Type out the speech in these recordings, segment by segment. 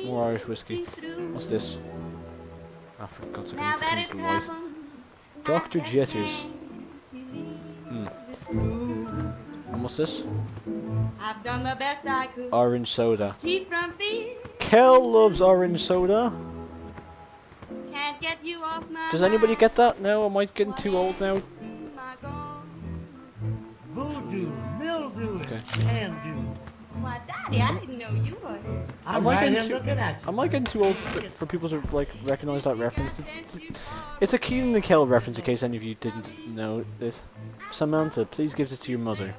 More Irish whiskey. What's this? I forgot to come to the light. Dr. Jitters. And what's this? Orange soda. Kel loves orange soda. Does anybody get that? No, am I getting too old now? Voodoo, mildew, Okay. and do. Why, Daddy, I didn't know you were. I'm right here looking at you. Am I getting too old for people to like recognize that reference? It's a Keenan and Kel reference in case any of you didn't know this. Samantha, please give this to your mother.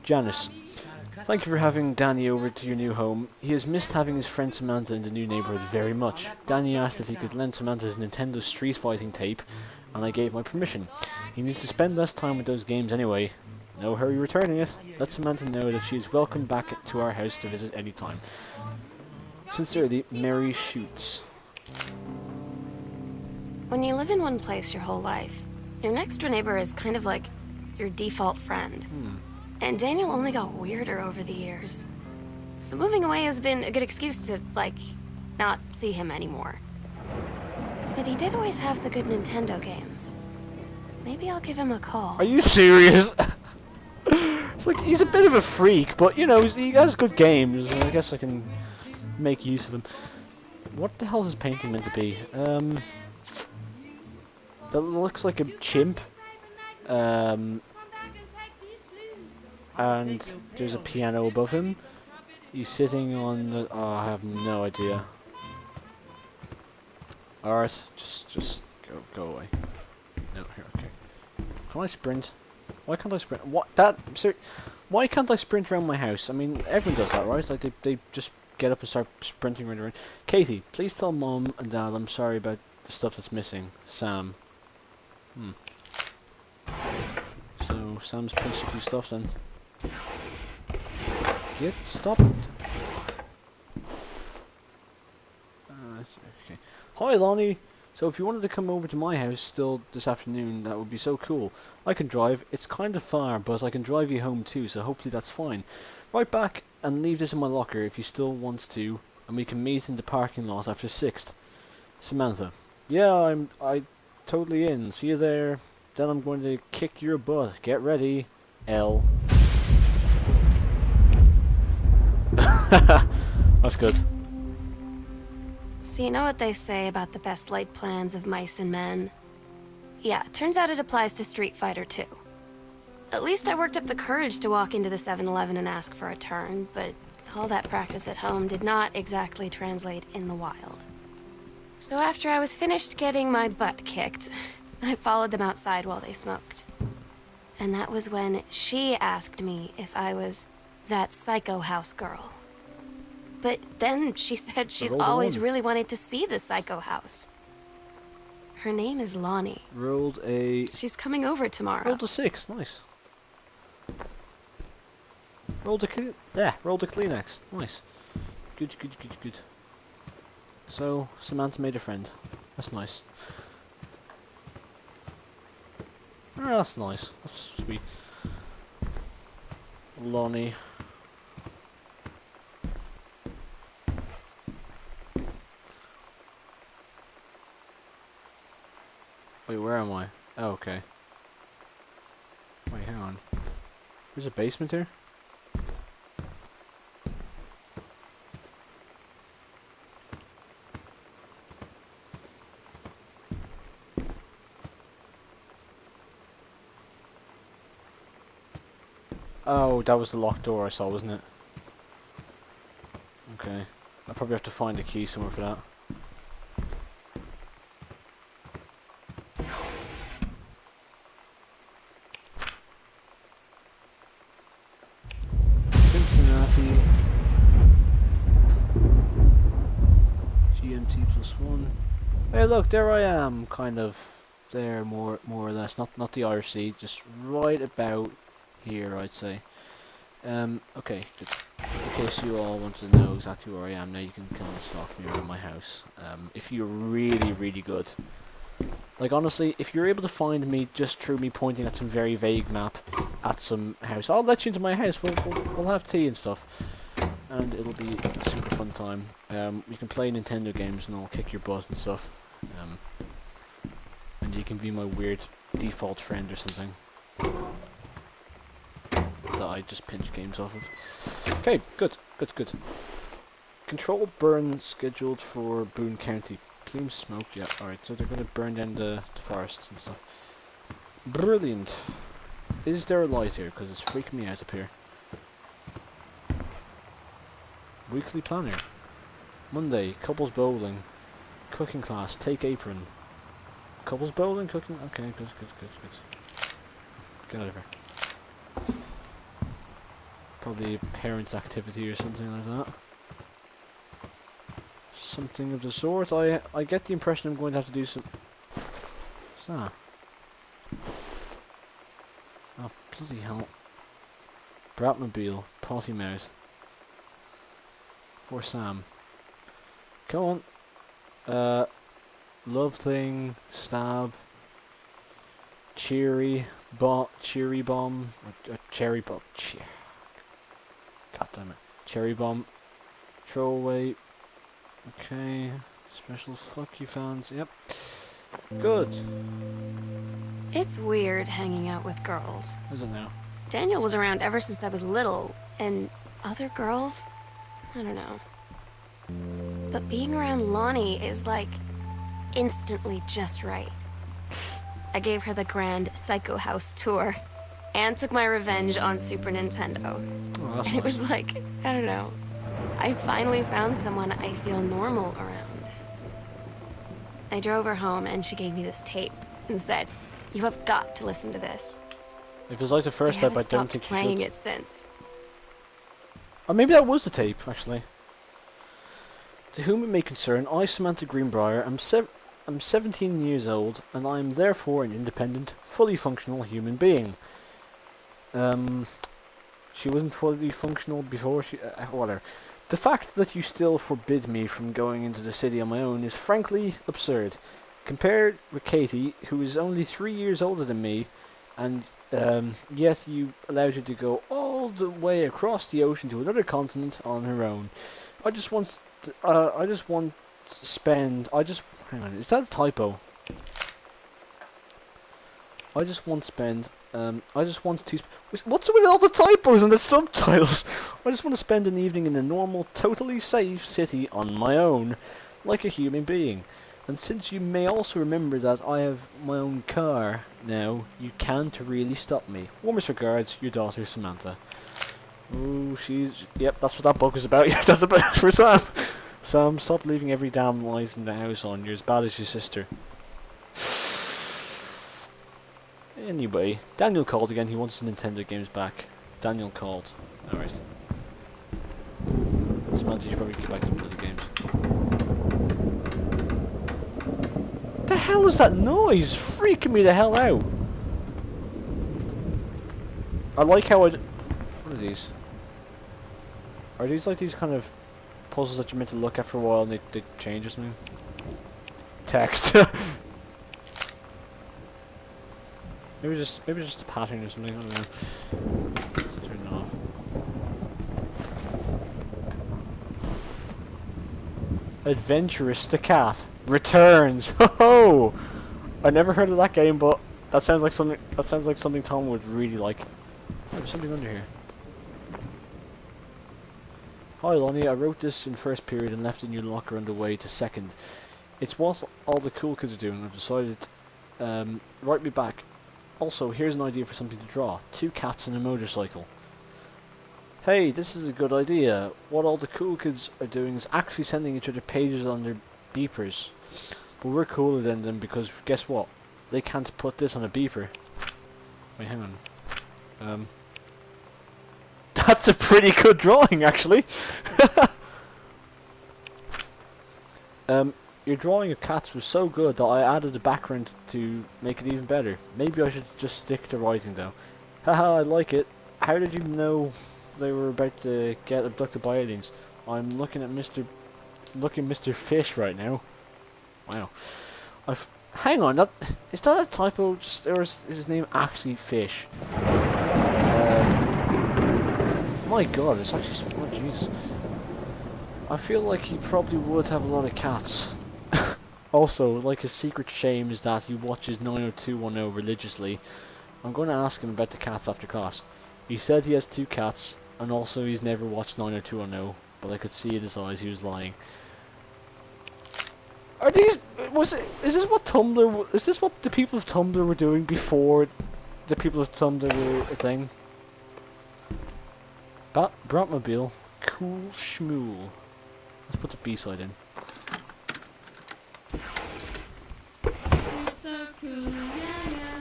Janice, thank you for having Danny over to your new home. He has missed having his friend Samantha in the new neighborhood very much. Danny asked if he could lend Samantha his Nintendo Street Fighting tape, and I gave my permission. He needs to spend less time with those games anyway. No hurry returning it. Let Samantha know that she is welcome back to our house to visit any time. Sincerely, Mary Shoots. When you live in one place your whole life, your next door neighbor is kind of like your default friend. And Daniel only got weirder over the years. So moving away has been a good excuse to, like, not see him anymore. But he did always have the good Nintendo games. Maybe I'll give him a call. Are you serious? It's like, he's a bit of a freak, but, you know, he has good games. I guess I can make use of him. What the hell is this painting meant to be? That looks like a chimp. And there's a piano above him. He's sitting on the... Oh, I have no idea. Alright, just go away. No, here, okay. Can I sprint? Why can't I sprint? What? Why can't I sprint around my house? I mean, everyone does that, right? Like, they just get up and start sprinting right around. Katie, please tell Mom and Dad I'm sorry about the stuff that's missing. Sam. So, Sam's pinched a few stuff then. Stop it. Okay. Hi, Lonnie. So if you wanted to come over to my house still this afternoon, that would be so cool. I can drive. It's kind of far, but I can drive you home too, so hopefully that's fine. Right back and leave this in my locker if you still want to, and we can meet in the parking lot after 6th. Samantha. Yeah, I totally in. See you there. Then I'm going to kick your butt. Get ready. L. That's good. So you know what they say about the best laid plans of mice and men? Yeah, turns out it applies to Street Fighter too. At least I worked up the courage to walk into the 7-Eleven and ask for a turn, but all that practice at home did not exactly translate in the wild. So after I was finished getting my butt kicked, I followed them outside while they smoked. And that was when she asked me if I was that psycho house girl. But then she said she's always really wanted to see the psycho house. Her name is Lonnie. Rolled a... She's coming over tomorrow. Rolled a 6. Nice. Rolled a Kleenex. Nice. Good. So, Samantha made a friend. That's nice. Oh, that's nice. That's sweet. Lonnie. Wait, where am I? Oh, okay. Wait, hang on. There's a basement here? Oh, that was the locked door I saw, wasn't it? Okay. I'll probably have to find a key somewhere for that. Cincinnati. GMT +1. Hey, look, there I am, kind of there, more or less. Not the IRC, just right about here, I'd say. Okay, good. In case you all want to know exactly where I am now, you can come and stalk me around my house. If you're really good. Like, honestly, if you're able to find me just through me pointing at some very vague map at some house, I'll let you into my house. We'll have tea and stuff. and it'll be a super fun time. We can play Nintendo games and I'll kick your butt and stuff. And you can be my weird default friend or something that I just pinch games off of. Okay, good. Controlled burn scheduled for Boone County. Plume smoke, yeah, alright, so they're going to burn down the forests and stuff. Brilliant. Is there a light here? Because it's freaking me out up here. Weekly planner. Monday, couples bowling. Cooking class, take apron. Couples bowling, cooking, okay, good. Get out of here. Probably a parents' activity or something like that. Something of the sort. I get the impression I'm going to have to do some... What's that? Oh, bloody hell. Bratmobile, potty mouth. For Sam. Come on. Love thing, stab. Cheery bomb, cherry bomb. God damn it. Cherry bomb. Throwaway. Okay. Special fuck you fans. Yep. Good. It's weird hanging out with girls. Is it now? Daniel was around ever since I was little, and other girls? I don't know. But being around Lonnie is like instantly just right. I gave her the grand Psycho House tour and took my revenge on Super Nintendo. Oh, that's And it nice. was like, I don't know. I finally found someone I feel normal around. I drove her home and she gave me this tape and said, "You have got to listen to this." If it's like the first I step, haven't I don't stopped think you playing should. it since. Or maybe that was the tape, actually. To whom it may concern, I, Samantha Greenbrier, am 17 years old, and I am therefore an independent, fully functional human being. She wasn't fully functional before she... whatever. The fact that you still forbid me from going into the city on my own is frankly absurd. Compared with Katie, who is only 3 years older than me, and yet you allowed her to go all the way across the ocean to another continent on her own. I just want to spend... hang on, is that a typo? I just want to... What's with all the typos and the subtitles? I just want to spend an evening in a normal, totally safe city on my own, like a human being. And since you may also remember that I have my own car now, you can't really stop me. Warmest regards, your daughter Samantha. Oh, yep, that's what that book is about. Yeah, that's about for Sam. Sam, stop leaving every damn light in the house on. You're as bad as your sister. Anyway, Daniel called again. He wants his Nintendo games back. Daniel called. Alright. Samantha, you should probably get back to the bloody games. The hell is that noise? Freaking me the hell out. I like how what are these? Are these like these kind of puzzles that you're meant to look at for a while and they change or something? Text. maybe just a pattern or something, I don't know. Turn it off. Adventurous the cat returns. Ho ho! I never heard of that game, but that sounds like something Tom would really like. Oh, there's something under here. Hi Lonnie, I wrote this in first period and left it in your locker on the way to second. It's what all the cool kids are doing. I've decided, write me back. Also, here's an idea for something to draw. 2 cats and a motorcycle. Hey, this is a good idea. What all the cool kids are doing is actually sending each other pages on their beepers. But we're cooler than them because guess what? They can't put this on a beeper. Wait, hang on. That's a pretty good drawing, actually. Your drawing of cats was so good that I added a background to make it even better. Maybe I should just stick to writing though. Haha, I like it. How did you know they were about to get abducted by aliens? I'm looking at Mr. Fish right now. Wow. Hang on, is that a typo? Or is his name actually Fish? My God, it's actually... Oh, Jesus. I feel like he probably would have a lot of cats. Also, like his secret shame is that he watches 90210 religiously. I'm going to ask him about the cats after class. He said he has 2 cats, and also he's never watched 90210, but I could see in his eyes he was lying. Are these... Is this what Tumblr... Is this what the people of Tumblr were doing before the people of Tumblr were a thing? Bratmobile. Cool Schmool. Let's put the B-side in. So cool, yeah, yeah.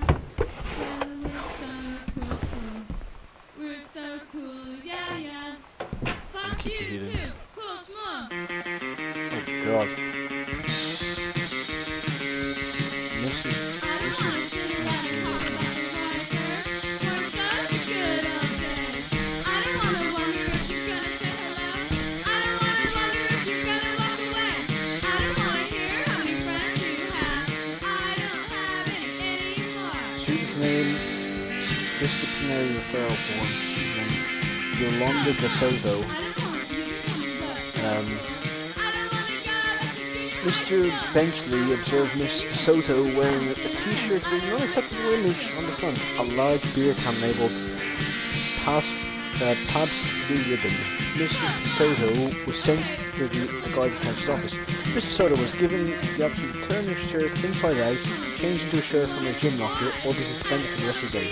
We're so cool, yeah, yeah. Fuck you too, cool schmuck. Oh god. Missy. I don't wanna sit around and talk about the water. Weren't those a good old days? I don't wanna wonder if you're gonna say hello. I don't wanna wonder if you're gonna walk away. I don't wanna hear how many friends you have. I don't have any anymore. Student's name, disciplinary referral form. Yolanda De Soto. Mr. Benchley observed Miss De Soto wearing a t-shirt with an unacceptable image on the front. A large beer can labelled Pabst Blue Ribbon. Mrs. De Soto was sent to the guidance counselor's office. Mrs. De Soto was given the option to turn her shirt inside out, change into a shirt from her gym locker, or be suspended for the rest of the day.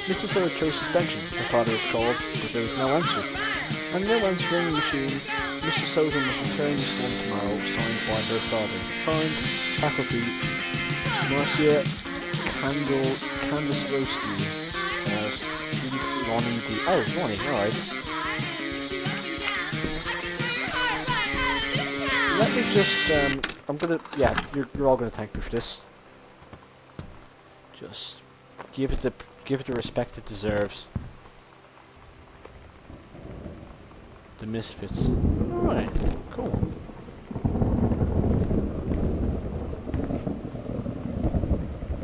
Mrs. De Soto chose suspension, her father was called, but there was no answer. And no answering machine. Mrs. Soto must return this form tomorrow, signed by her father. Signed, faculty, Marcia Kandislowski, student Ronnie D. Oh, Ronnie, alright. Let me just, I'm gonna, yeah, you're all gonna thank me for this. Just give it the respect it deserves. The Misfits. Right, cool.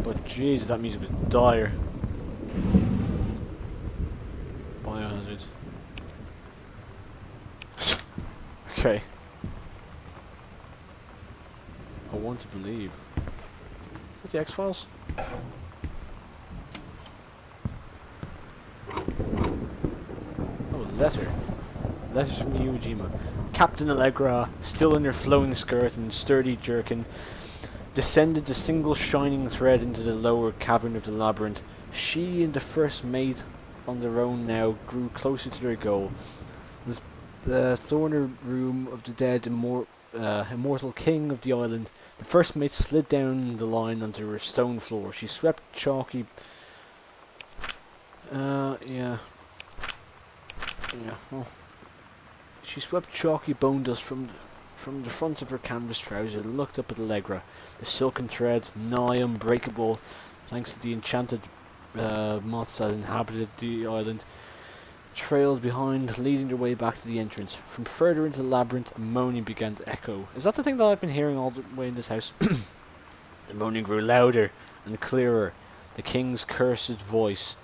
But jeez, that music was dire. Biohazard. Okay. I want to believe. Is that the X-Files? Oh, letter. Letters from Iwo Jima. Captain Allegra, still in her flowing skirt and sturdy jerkin, descended the single shining thread into the lower cavern of the labyrinth. She and the first mate, on their own now, grew closer to their goal. The thorny room of the dead immortal king of the island. The first mate slid down the line onto her stone floor. She swept chalky... yeah, well... She swept chalky bone dust from the front of her canvas trouser and looked up at Allegra. The silken thread, nigh unbreakable, thanks to the enchanted moths that inhabited the island, trailed behind, leading their way back to the entrance. From further into the labyrinth, a moaning began to echo. Is that the thing that I've been hearing all the way in this house? The moaning grew louder and clearer. The king's cursed voice.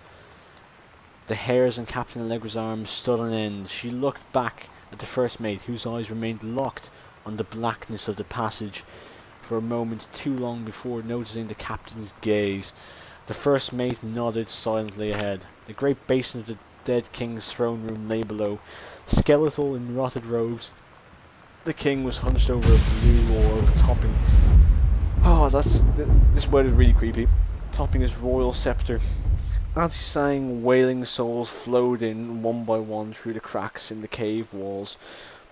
The hairs on Captain Allegra's arms stood on end. She looked back at the first mate, whose eyes remained locked on the blackness of the passage for a moment too long before noticing the captain's gaze. The first mate nodded silently ahead. The great basin of the dead king's throne room lay below, skeletal in rotted robes. The king was hunched over a blue orb, topping... Oh, this word is really creepy. Topping his royal scepter. As he sang, wailing souls flowed in one by one through the cracks in the cave walls,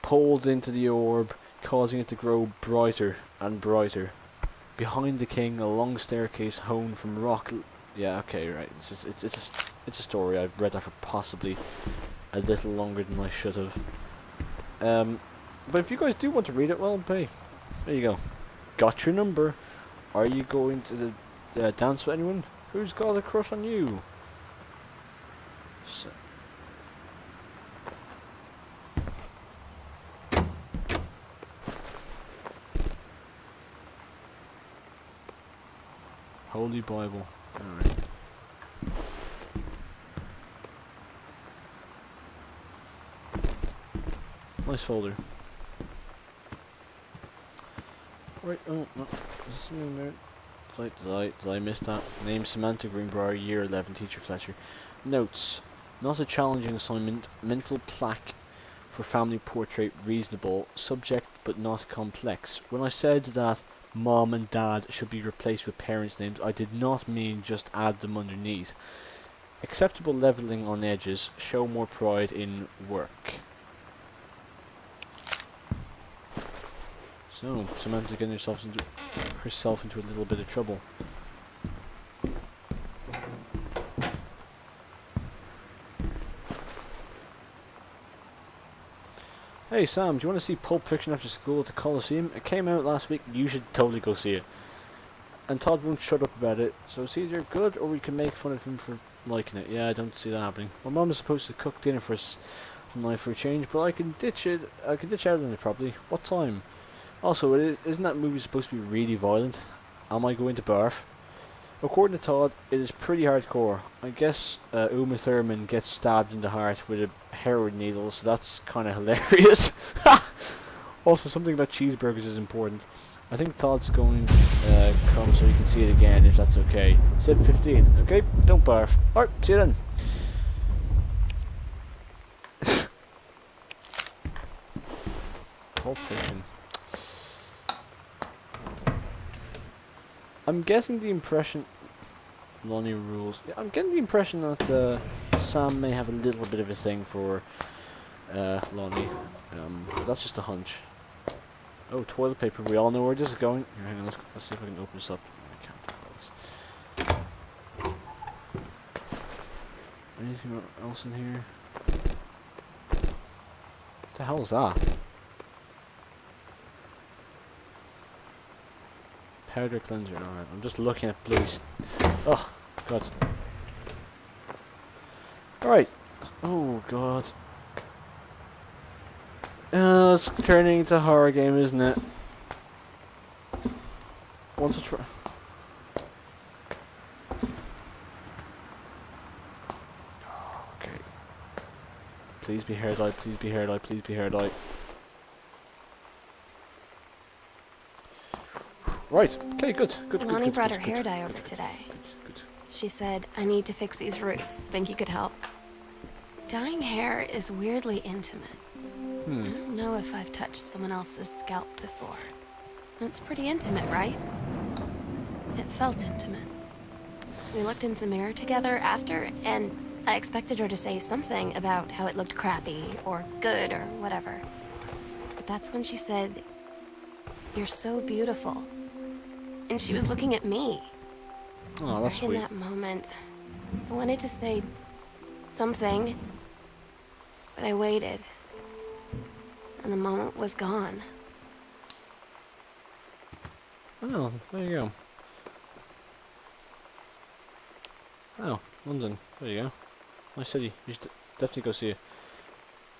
pulled into the orb, causing it to grow brighter and brighter. Behind the king, a long staircase hewn from rock. Yeah, okay, right. It's a story. I've read that for possibly a little longer than I should have. But if you guys do want to read it, well, hey, there you go. Got your number. Are you going to dance with anyone? Who's got a crush on you? So. Holy Bible. Alright. Nice folder. Right, oh, no. Is this in there? Did I miss that? Name Samantha Greenbrier, Year 11, Teacher Fletcher. Notes. Not a challenging assignment. Mental plaque for family portrait reasonable. Subject but not complex. When I said that mom and dad should be replaced with parents' names, I did not mean just add them underneath. Acceptable leveling on edges. Show more pride in work. So, Samantha's getting herself into a little bit of trouble. Hey Sam, do you want to see Pulp Fiction after school at the Coliseum? It came out last week, you should totally go see it. And Todd won't shut up about it, so it's either good or we can make fun of him for liking it. Yeah, I don't see that happening. My mum is supposed to cook dinner for us tonight for a change, but I can ditch out on it probably. What time? Also, isn't that movie supposed to be really violent? Am I going to barf? According to Todd, it is pretty hardcore. I guess Uma Thurman gets stabbed in the heart with a heroin needle, so that's kind of hilarious. Also, something about cheeseburgers is important. I think Todd's going to come so you can see it again, if that's okay. 7:15, okay? Don't barf. Alright, see you then. Pulp Fiction. I'm getting the impression... Lonnie rules. Yeah, I'm getting the impression that Sam may have a little bit of a thing for Lonnie. That's just a hunch. Oh, toilet paper. We all know where this is going. Here, hang on, let's see if I can open this up. I can't. Anything else in here? What the hell is that? Powder cleanser. Alright, I'm just looking at blue. Oh, God. Alright. Oh, God. It's turning into a horror game, isn't it? Once I try. Okay. Please be hair dye, please be hair dye, please be hair dye. Right. Okay, good. Lonnie brought her hair dye over today. Good. She said, I need to fix these roots. Think you could help? Dyeing hair is weirdly intimate. I don't know if I've touched someone else's scalp before. It's pretty intimate, right? It felt intimate. We looked in the mirror together after, and I expected her to say something about how it looked crappy, or good, or whatever. But that's when she said, "You're so beautiful." And she was looking at me. Oh, that's In sweet. that moment, I wanted to say something, but I waited. And the moment was gone. Oh, there you go. Oh, London. There you go. Nice city. You should definitely go see it.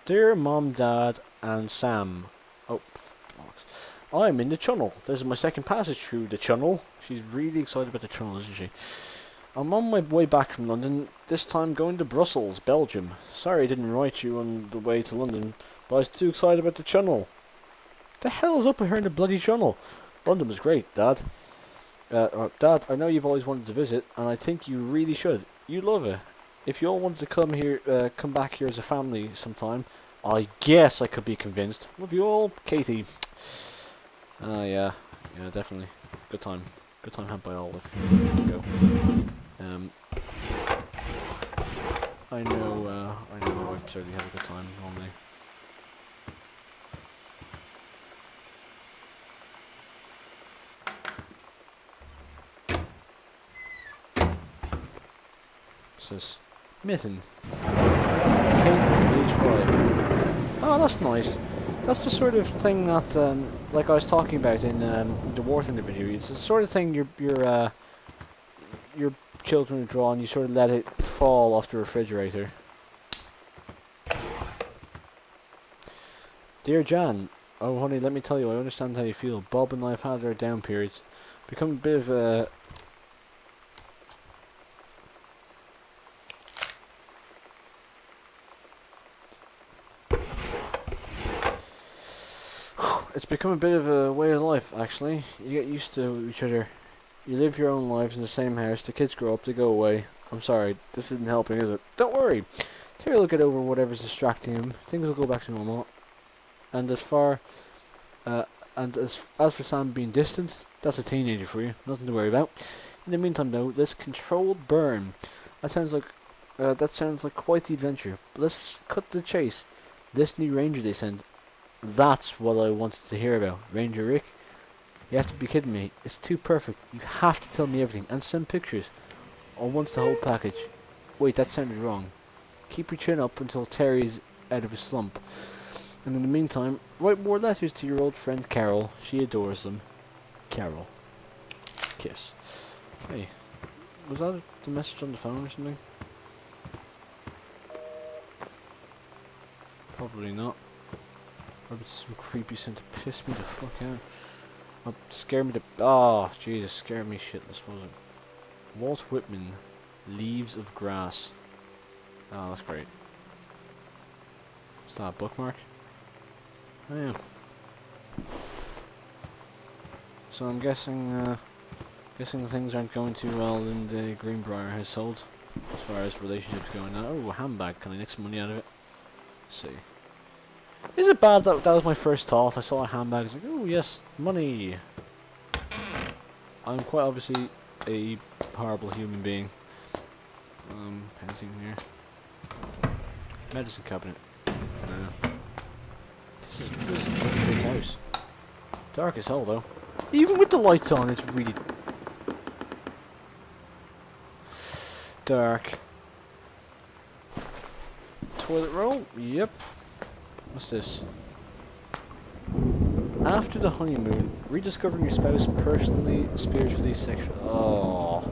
Dear Mom, Dad, and Sam. Oh, bollocks. I'm in the tunnel. This is my second passage through the tunnel. She's really excited about the tunnel, isn't she? I'm on my way back from London, this time going to Brussels, Belgium. Sorry I didn't write you on the way to London, but I was too excited about the tunnel. The hell's up with her in the bloody tunnel? London was great, Dad. Dad, I know you've always wanted to visit, and I think you really should. You love it. If you all wanted to come here, come back here as a family sometime, I guess I could be convinced. Love you all, Katie. Yeah, definitely. Good time had by all. Go. I know. I certainly have a good time normally. Says Mitten. Kate, age 5. Oh, that's nice. That's the sort of thing that, like I was talking about in the War Thunder video. It's the sort of thing your children would draw, and you sort of let it fall off the refrigerator. Dear Jan, oh honey, let me tell you, I understand how you feel. Bob and I have had our down periods. Become a bit of a... it's become a bit of a way of life, actually. You get used to each other. You live your own lives in the same house. The kids grow up, they go away. I'm sorry, this isn't helping, is it? Don't worry. Terry will get over whatever's distracting him. Things will go back to normal. And as far, as for Sam being distant, that's a teenager for you. Nothing to worry about. In the meantime, though, this controlled burn. That sounds like quite the adventure. But let's cut to the chase. This new ranger they sent. That's what I wanted to hear about. Ranger Rick. You have to be kidding me. It's too perfect. You have to tell me everything. And send pictures. I want the whole package. Wait, that sounded wrong. Keep your chin up until Terry's out of his slump. And in the meantime, write more letters to your old friend Carol. She adores them. Carol. Kiss. Hey. Was that the message on the phone or something? Probably not. Or it's some creepy sin to piss me the fuck out. Oh, scare me the... Oh, Jesus, scare me shitless, was it? Walt Whitman, Leaves of Grass. Oh, that's great. Is that a bookmark? Oh, yeah. So I'm guessing things aren't going too well in the Greenbrier household, as far as relationships go now. Oh, a handbag. Can I make some money out of it? Let's see. Is it bad that that was my first thought? I saw a handbag. I was like, oh yes, money. I'm quite obviously a horrible human being. Anything here? Medicine cabinet. No. This is a big house. Dark as hell though. Even with the lights on, it's really dark. Toilet roll? Yep. What's this? After the honeymoon, rediscovering your spouse personally, spiritually, sexually. Oh.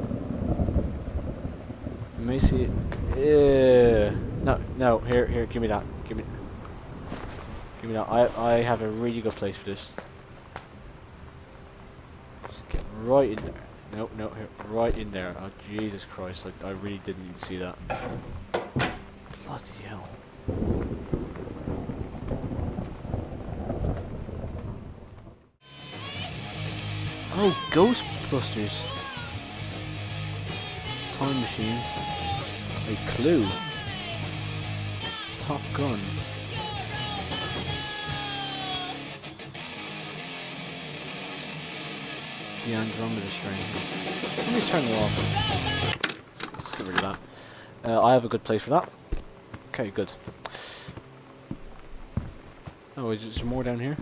Emaciate. No, here, give me that. Give me that. I have a really good place for this. Just get right in there. No, here, right in there. Oh, Jesus Christ, like, I really didn't need to see that. Bloody hell. Oh, Ghostbusters. Time Machine. A Clue. Top Gun. The Andromeda Strain. Let me just turn it off. Let's get rid of that. I have a good place for that. Okay, good. Oh, is there more down here?